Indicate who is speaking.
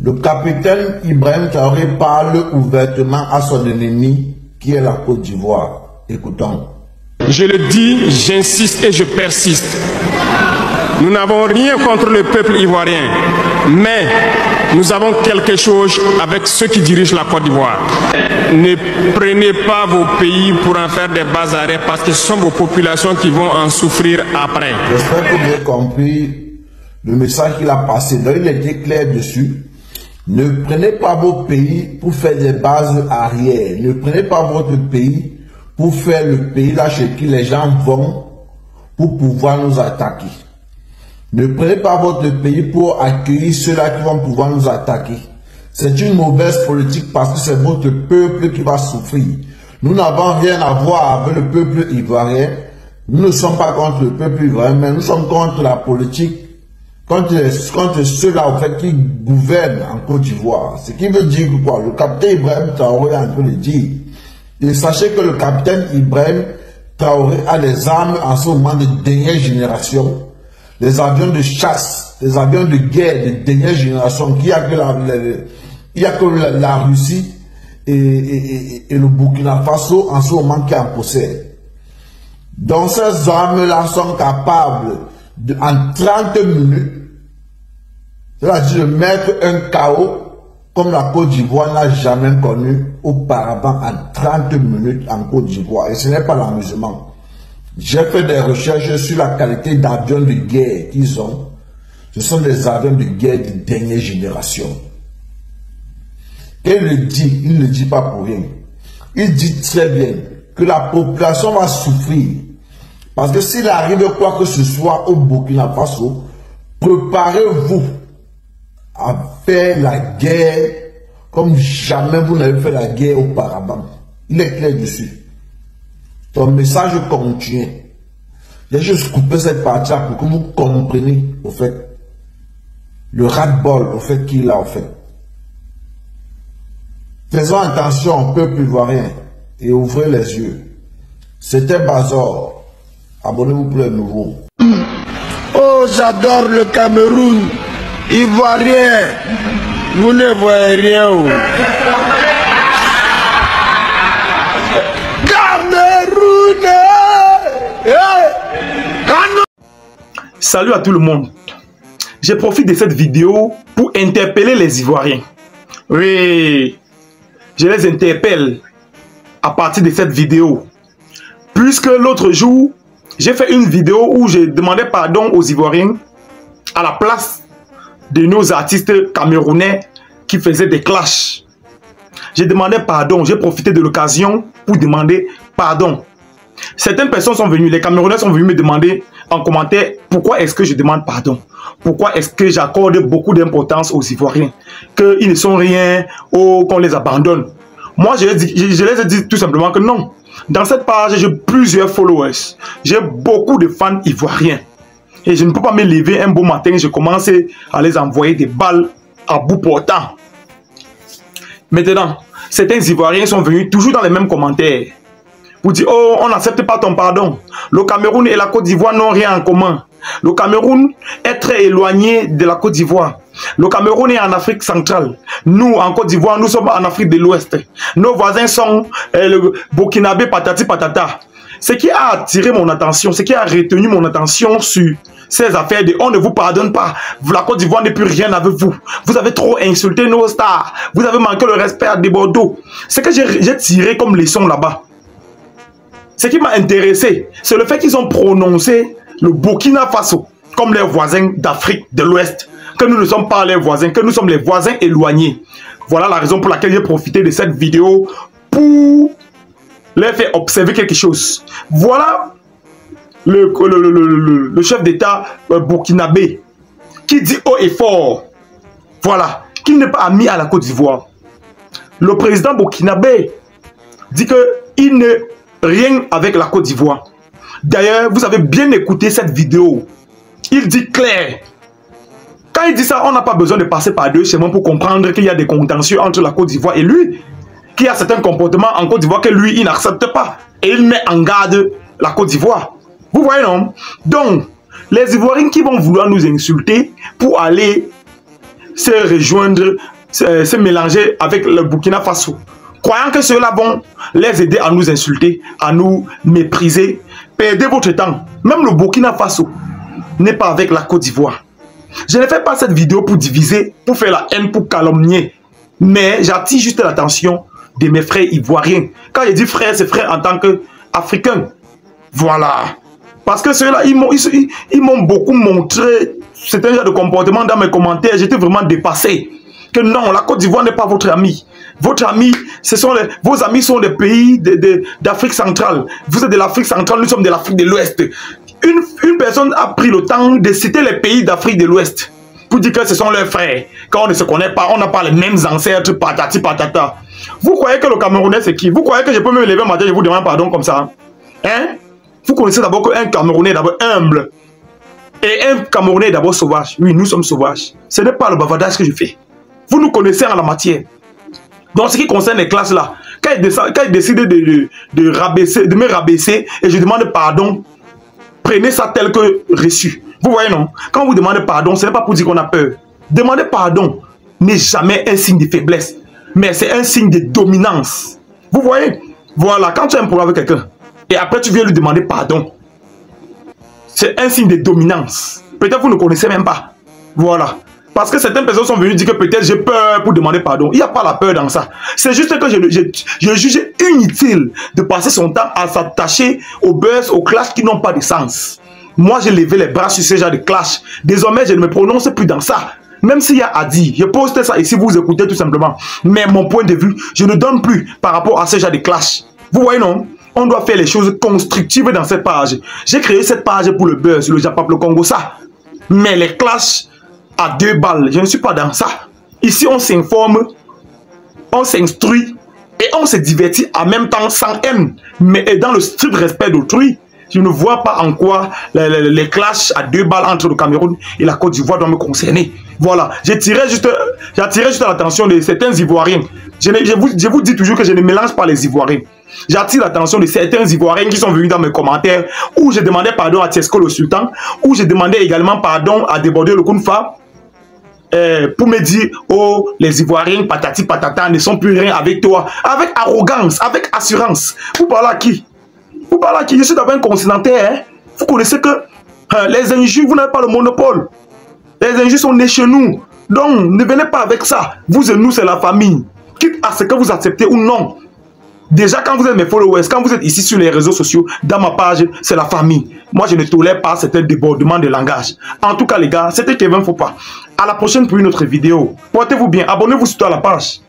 Speaker 1: Le capitaine Ibrahim Traoré parle ouvertement à son ennemi qui est la Côte d'Ivoire. Écoutons.
Speaker 2: Je le dis, j'insiste et je persiste. Nous n'avons rien contre le peuple ivoirien, mais nous avons quelque chose avec ceux qui dirigent la Côte d'Ivoire. Ne prenez pas vos pays pour en faire des bas arrêts parce que ce sont vos populations qui vont en souffrir après.
Speaker 1: J'espère que vous avez compris le message qu'il a passé. Donc, il était clair dessus. Ne prenez pas vos pays pour faire des bases arrière. Ne prenez pas votre pays pour faire le pays là chez qui les gens vont pour pouvoir nous attaquer. Ne prenez pas votre pays pour accueillir ceux-là qui vont pouvoir nous attaquer. C'est une mauvaise politique parce que c'est votre peuple qui va souffrir. Nous n'avons rien à voir avec le peuple ivoirien. Nous ne sommes pas contre le peuple ivoirien, mais nous sommes contre la politique, contre ceux-là en fait qui gouvernent en Côte d'Ivoire. Ce qui veut dire que quoi? Le capitaine Ibrahim Traoré est en train de dire. Et sachez que le capitaine Ibrahim Traoré a des armes en ce moment de dernière génération. Les avions de chasse, les avions de guerre de dernière génération, qu'il n'y a que la Russie et le Burkina Faso en ce moment qui en possèdent. Donc ces armes-là sont capables en 30 minutes, c'est-à-dire de mettre un chaos comme la Côte d'Ivoire n'a jamais connu auparavant en 30 minutes en Côte d'Ivoire. Et ce n'est pas l'amusement. J'ai fait des recherches sur la qualité d'avions de guerre qu'ils ont. Ce sont des avions de guerre de dernière génération. Et il ne le dit pas pour rien. Il dit très bien que la population va souffrir. Parce que s'il arrive quoi que ce soit au Burkina Faso, préparez-vous à faire la guerre comme jamais vous n'avez fait la guerre auparavant. Il est clair dessus. Ton message continue. J'ai juste coupé cette partie-là pour que vous compreniez, au fait, le ras-de-bol, au fait, qu'il a, au fait. Faisons attention au peuple ivoirien et ouvrez les yeux. C'était Bazor. Abonnez-vous pour les nouveaux.
Speaker 3: Oh, j'adore le Cameroun. Ivoirien, vous ne voyez rien. Oh.
Speaker 4: Salut à tout le monde. Je profite de cette vidéo pour interpeller les Ivoiriens. Oui, je les interpelle à partir de cette vidéo. Puisque l'autre jour, j'ai fait une vidéo où je demandais pardon aux Ivoiriens à la place de nos artistes camerounais qui faisaient des clashs. J'ai demandé pardon, j'ai profité de l'occasion pour demander pardon. Certaines personnes sont venues, les Camerounais sont venus me demander en commentaire pourquoi est-ce que je demande pardon. Pourquoi est-ce que j'accorde beaucoup d'importance aux Ivoiriens, qu'ils ne sont rien ou qu'on les abandonne. Moi, je les ai dit tout simplement que non. Dans cette page, j'ai plusieurs followers. J'ai beaucoup de fans ivoiriens. Et je ne peux pas me lever un beau matin et je commence à les envoyer des balles à bout portant. Maintenant, certains Ivoiriens sont venus toujours dans les mêmes commentaires. Pour dire, oh, on n'accepte pas ton pardon. Le Cameroun et la Côte d'Ivoire n'ont rien en commun. Le Cameroun est très éloigné de la Côte d'Ivoire. Le Cameroun est en Afrique centrale. Nous, en Côte d'Ivoire, nous sommes en Afrique de l'Ouest. Nos voisins sont le Burkinabé, patati patata. Ce qui a attiré mon attention, ce qui a retenu mon attention sur ces affaires de on ne vous pardonne pas. La Côte d'Ivoire n'est plus rien avec vous. Vous avez trop insulté nos stars. Vous avez manqué le respect à des Bordeaux. Ce que j'ai tiré comme leçon là-bas, ce qui m'a intéressé, c'est le fait qu'ils ont prononcé le Burkina Faso comme les voisins d'Afrique de l'Ouest. Que nous ne sommes pas les voisins, que nous sommes les voisins éloignés. Voilà la raison pour laquelle j'ai profité de cette vidéo pour les faire observer quelque chose. Voilà le chef d'État burkinabé qui dit haut et fort, voilà, qu'il n'est pas ami à la Côte d'Ivoire. Le président burkinabé dit qu'il n'est rien avec la Côte d'Ivoire. D'ailleurs, vous avez bien écouté cette vidéo. Il dit clair. Quand il dit ça, on n'a pas besoin de passer par deux chemins pour comprendre qu'il y a des contentieux entre la Côte d'Ivoire et lui. Qu'il y a certains comportements en Côte d'Ivoire que lui, il n'accepte pas. Et il met en garde la Côte d'Ivoire. Vous voyez, non? Donc, les Ivoiriens qui vont vouloir nous insulter pour aller se rejoindre se mélanger avec le Burkina Faso, croyant que ceux-là vont les aider à nous insulter, à nous mépriser. Perdez votre temps. Même le Burkina Faso n'est pas avec la Côte d'Ivoire. Je ne fais pas cette vidéo pour diviser, pour faire la haine, pour calomnier. Mais j'attire juste l'attention de mes frères ivoiriens. Quand je dis frère, c'est frère en tant qu'Africain. Voilà. Parce que ceux-là, ils m'ont beaucoup montré certains genres de comportement dans mes commentaires. J'étais vraiment dépassé. Que non, la Côte d'Ivoire n'est pas votre ami. Votre ami, vos amis sont des pays d'Afrique centrale. Vous êtes de l'Afrique centrale, nous sommes de l'Afrique de l'Ouest. Une personne a pris le temps de citer les pays d'Afrique de l'Ouest pour dire que ce sont leurs frères. Quand on ne se connaît pas, on n'a pas les mêmes ancêtres, patati patata. Vous croyez que le Camerounais c'est qui? Vous croyez que je peux me lever un matin et je vous demande pardon comme ça? Hein? Vous connaissez d'abord qu'un Camerounais est d'abord humble. Et un Camerounais est d'abord sauvage. Oui, nous sommes sauvages. Ce n'est pas le bavardage que je fais. Vous nous connaissez en la matière. Dans ce qui concerne les classes là, quand ils décident de me rabaisser et je demande pardon, prenez ça tel que reçu. Vous voyez non? Quand vous demandez pardon, ce n'est pas pour dire qu'on a peur. Demander pardon n'est jamais un signe de faiblesse, mais c'est un signe de dominance. Vous voyez? Voilà, quand tu as un problème avec quelqu'un et après tu viens lui demander pardon, c'est un signe de dominance. Peut-être vous ne connaissez même pas. Voilà. Parce que certaines personnes sont venues dire que peut-être j'ai peur pour demander pardon. Il n'y a pas la peur dans ça. C'est juste que je jugeais inutile de passer son temps à s'attacher aux buzz, aux clashs qui n'ont pas de sens. Moi, j'ai levé les bras sur ce genre de clash. Désormais, je ne me prononce plus dans ça. Même s'il y a à dire, je poste ça ici, vous écoutez tout simplement. Mais mon point de vue, je ne donne plus par rapport à ce genre de clash. Vous voyez non? On doit faire les choses constructives dans cette page. J'ai créé cette page pour le buzz, le Japap, le Congo, ça. Mais les clashs à 2 balles, je ne suis pas dans ça. Ici, on s'informe, on s'instruit et on se divertit en même temps sans haine, mais dans le strict respect d'autrui. Je ne vois pas en quoi les clashs à 2 balles entre le Cameroun et la Côte d'Ivoire doivent me concerner. Voilà, j'attirais juste l'attention de certains Ivoiriens. Je vous dis toujours que je ne mélange pas les Ivoiriens. J'attire l'attention de certains Ivoiriens qui sont venus dans mes commentaires où je demandais pardon à Tiesco le Sultan, où je demandais également pardon à Débordé le Kounfa. Pour me dire, oh, les Ivoiriens, patati patata, ne sont plus rien avec toi. Avec arrogance, avec assurance. Vous parlez à qui? Vous parlez à qui? Je suis d'abord un continentaire. Hein? Vous connaissez que les injures, vous n'avez pas le monopole. Les injures sont nés chez nous. Donc, ne venez pas avec ça. Vous et nous, c'est la famille. Quitte à ce que vous acceptez ou non. Déjà, quand vous êtes mes followers, quand vous êtes ici sur les réseaux sociaux, dans ma page, c'est la famille. Moi, je ne tolère pas certains débordements de langage. En tout cas, les gars, c'était Kevin Fopa. À la prochaine pour une autre vidéo. Portez-vous bien. Abonnez-vous surtout à la page.